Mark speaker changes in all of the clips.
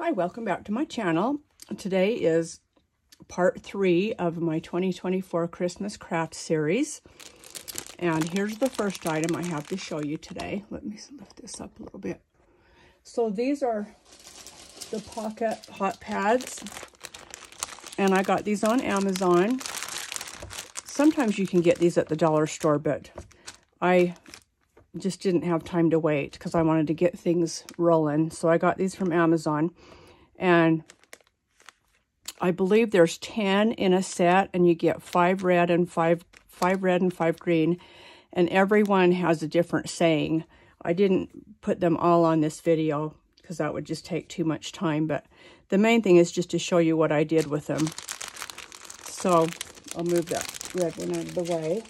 Speaker 1: Hi, welcome back to my channel. Today is part 3 of my 2024 Christmas craft series. And here's the first item I have to show you today. Let me lift this up a little bit. So these are the pocket hot pads. And I got these on Amazon. Sometimes you can get these at the dollar store, but I just didn't have time to wait because I wanted to get things rolling. So I got these from Amazon, and I believe there's 10 in a set, and you get 5 red and 5 green, and every one has a different saying. I didn't put them all on this video because that would just take too much time, but the main thing is just to show you what I did with them. So I'll move that red one out of the way.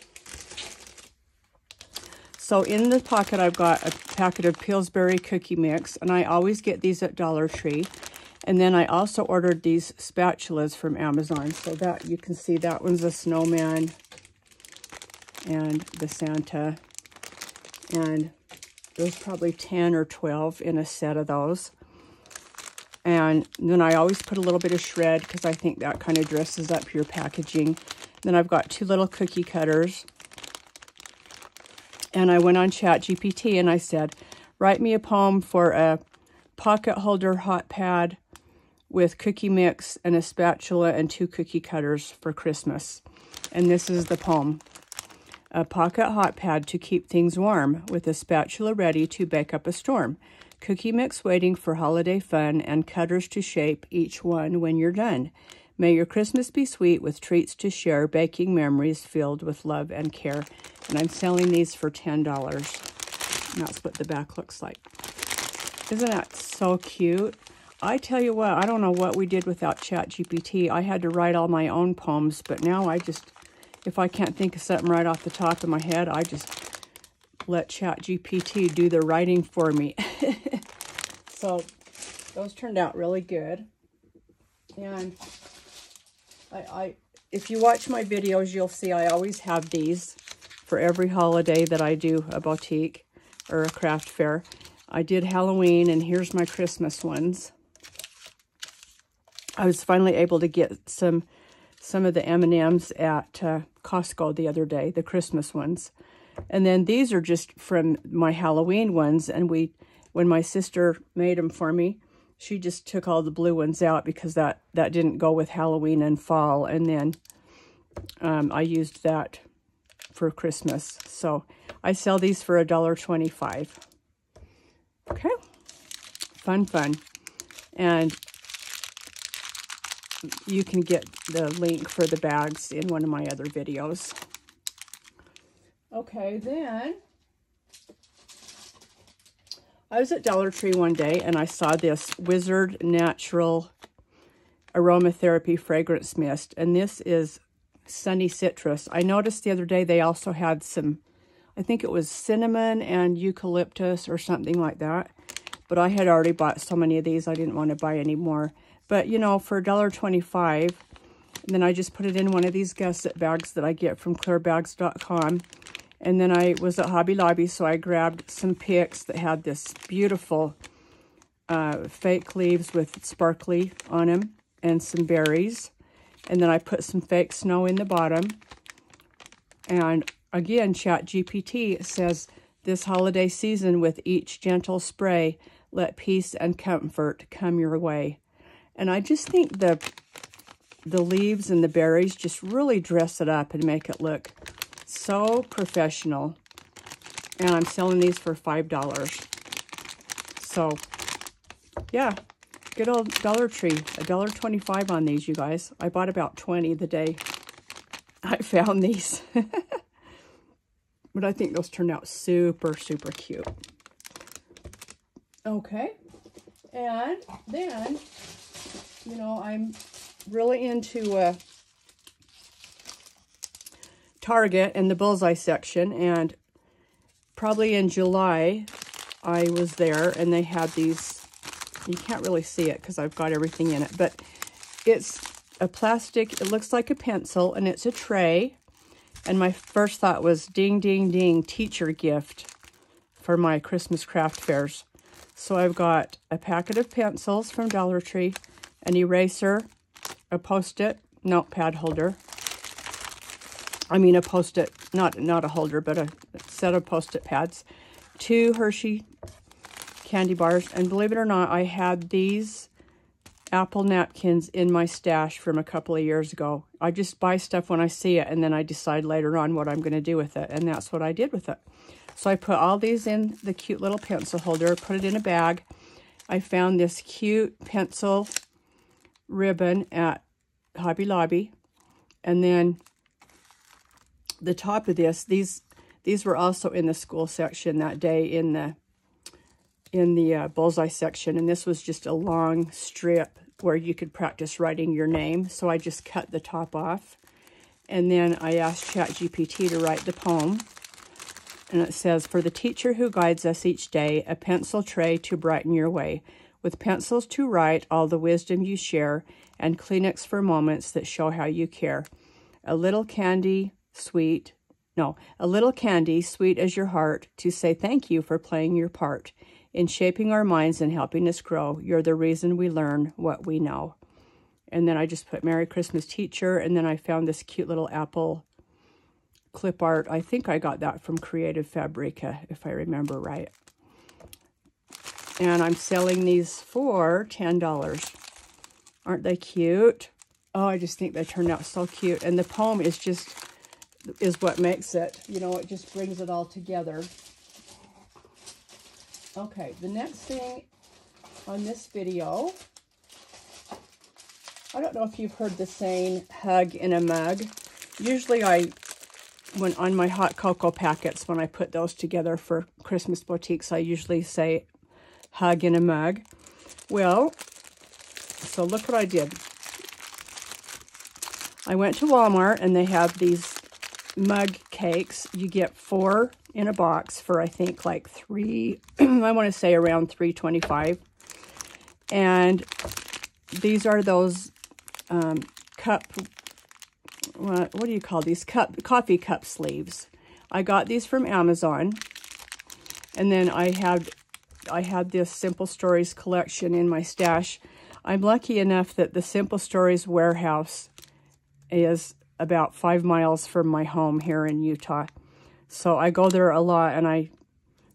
Speaker 1: So in the pocket, I've got a packet of Pillsbury cookie mix, and I always get these at Dollar Tree. And then I also ordered these spatulas from Amazon. So that you can see that one's a snowman and the Santa. And there's probably 10 or 12 in a set of those. And then I always put a little bit of shred because I think that kind of dresses up your packaging. Then I've got 2 little cookie cutters. And I went on ChatGPT and I said, write me a poem for a pocket holder hot pad with cookie mix and a spatula and 2 cookie cutters for Christmas. And this is the poem. A pocket hot pad to keep things warm with a spatula ready to bake up a storm. Cookie mix waiting for holiday fun and cutters to shape each one when you're done. May your Christmas be sweet with treats to share, baking memories filled with love and care. And I'm selling these for $10. And that's what the back looks like. Isn't that so cute? I tell you what, I don't know what we did without ChatGPT. I had to write all my own poems, but now I just, if I can't think of something right off the top of my head, I just let ChatGPT do the writing for me. So those turned out really good. And if you watch my videos, you'll see I always have these for every holiday that I do a boutique or a craft fair. I did Halloween, and here's my Christmas ones. I was finally able to get some of the M&Ms at Costco the other day, the Christmas ones. And then these are just from my Halloween ones, and when my sister made them for me, she just took all the blue ones out because that didn't go with Halloween and fall. And then I used that for Christmas. So I sell these for $1.25. Okay. Fun. And you can get the link for the bags in one of my other videos. Okay, then I was at Dollar Tree one day and I saw this Wizard Natural Aromatherapy Fragrance Mist. And this is Sunny Citrus. I noticed the other day they also had some, I think it was cinnamon and eucalyptus or something like that. But I had already bought so many of these, I didn't want to buy any more. But, you know, for $1.25, and then I just put it in one of these gusset bags that I get from clearbags.com. And then I was at Hobby Lobby, so I grabbed some picks that had this beautiful fake leaves with sparkly on them and some berries. And then I put some fake snow in the bottom. And again, ChatGPT says, this holiday season with each gentle spray, let peace and comfort come your way. And I just think the leaves and the berries just really dress it up and make it look so professional. And I'm selling these for $5. So, yeah, good old Dollar Tree. $1.25 on these, you guys. I bought about 20 the day I found these. But I think those turned out super cute. Okay. And then, you know, I'm really into Target and the bullseye section, and probably in July I was there and they had these, you can't really see it because I've got everything in it, but it's a plastic, it looks like a pencil, and it's a tray. And my first thought was ding, ding, ding, teacher gift for my Christmas craft fairs. So I've got a packet of pencils from Dollar Tree, an eraser, a Post-it notepad holder. I mean a Post-it, not a holder, but a set of Post-it pads. 2 Hershey candy bars. And believe it or not, I had these apple napkins in my stash from a couple of years ago. I just buy stuff when I see it, and then I decide later on what I'm going to do with it. And that's what I did with it. So I put all these in the cute little pencil holder, put it in a bag. I found this cute pencil ribbon at Hobby Lobby. And then the top of this, these were also in the school section that day in the bullseye section. And this was just a long strip where you could practice writing your name. So I just cut the top off. And then I asked ChatGPT to write the poem. And it says, for the teacher who guides us each day, a pencil tray to brighten your way. With pencils to write all the wisdom you share, and Kleenex for moments that show how you care. A little candy, sweet as your heart, to say thank you for playing your part. In shaping our minds and helping us grow, you're the reason we learn what we know. And then I just put Merry Christmas Teacher, and then I found this cute little apple clip art. I think I got that from Creative Fabrica, if I remember right. And I'm selling these for $10. Aren't they cute? Oh, I just think they turned out so cute. And the poem is what makes it. You know, it just brings it all together. Okay, the next thing on this video, I don't know if you've heard the saying, hug in a mug. Usually when on my hot cocoa packets, when I put those together for Christmas boutiques, I usually say hug in a mug. Well, so look what I did. I went to Walmart, and they have these mug cakes. You get 4 in a box for, I think, like $3, I want to say around $3.25. And these are those cup, what do you call these? Coffee cup sleeves. I got these from Amazon. And then I had this Simple Stories collection in my stash. I'm lucky enough that the Simple Stories warehouse is about 5 miles from my home here in Utah. So I go there a lot, and I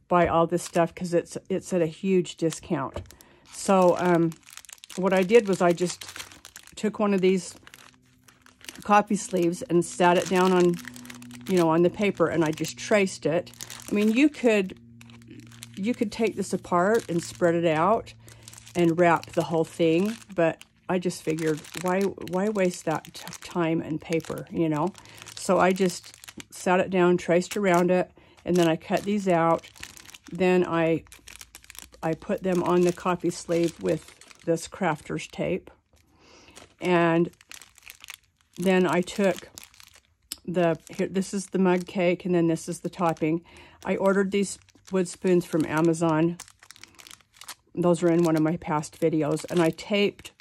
Speaker 1: buy all this stuff because it's at a huge discount. So what I did was I just took one of these coffee sleeves and sat it down on, on the paper, and I just traced it. I mean, you could take this apart and spread it out and wrap the whole thing, but I just figured, why waste that time and paper, So I just sat it down, traced around it, and then I cut these out. Then I put them on the coffee sleeve with this crafter's tape. And then I took this is the mug cake, and then this is the topping. I ordered these wood spoons from Amazon. Those are in one of my past videos. And I taped,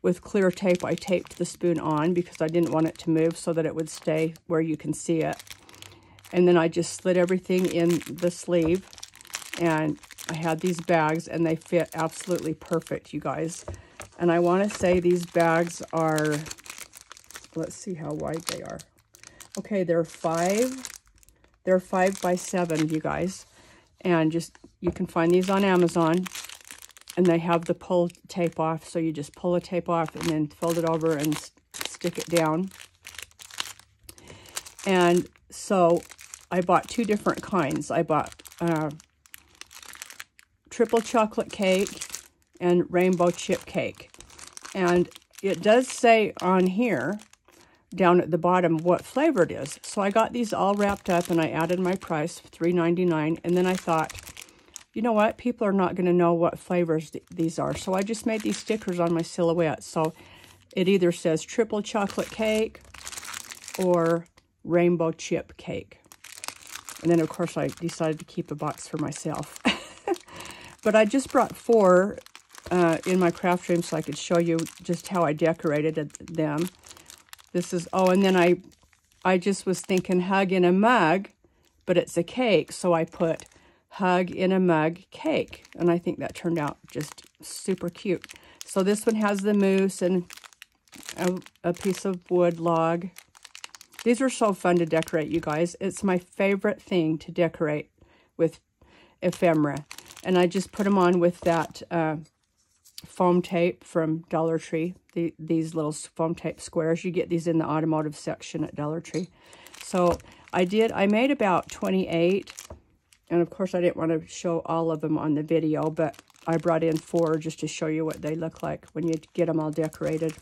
Speaker 1: with clear tape, I taped the spoon on because I didn't want it to move, so that it would stay where you can see it. And then I just slid everything in the sleeve, and I had these bags, and they fit absolutely perfect, you guys. And I want to say these bags are, let's see how wide they are. Okay, they're 5 by 7, you guys. And you can find these on Amazon, and they have the pull tape off. So you just pull the tape off and then fold it over and stick it down. And so I bought 2 different kinds. I bought triple chocolate cake and rainbow chip cake. And it does say on here, down at the bottom, what flavor it is. So I got these all wrapped up, and I added my price, $3.99. And then I thought, you know what? People are not going to know what flavors these are. So I just made these stickers on my silhouette. So it either says triple chocolate cake or rainbow chip cake. And then, of course, I decided to keep a box for myself. But I just brought 4 in my craft room so I could show you just how I decorated them. This is, and then I just was thinking hug in a mug, but it's a cake. So I put hug in a mug cake. And I think that turned out just super cute. So this one has the moose and a piece of wood log. These are so fun to decorate, you guys. It's my favorite thing to decorate with ephemera. And I just put them on with that foam tape from Dollar Tree. These little foam tape squares. You get these in the automotive section at Dollar Tree. So I made about 28. And of course I didn't want to show all of them on the video, but I brought in 4 just to show you what they look like when you get them all decorated.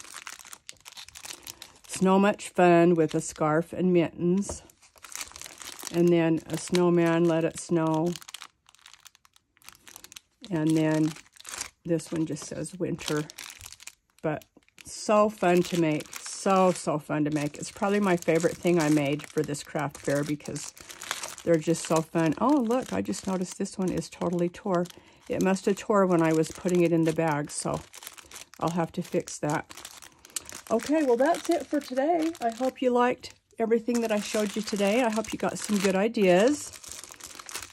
Speaker 1: Snow Much Fun with a scarf and mittens. And then a snowman, Let It Snow. And then this one just says winter. But so fun to make. So fun to make. It's probably my favorite thing I made for this craft fair because they're just so fun. Oh, look, I just noticed this one is totally tore. It must have tore when I was putting it in the bag, so I'll have to fix that. Okay, well, that's it for today. I hope you liked everything that I showed you today. I hope you got some good ideas.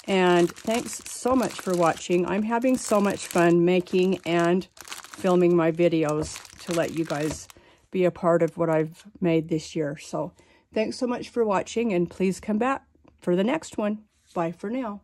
Speaker 1: And thanks so much for watching. I'm having so much fun making and filming my videos to let you guys be a part of what I've made this year. So thanks so much for watching, and please come back for the next one. Bye for now.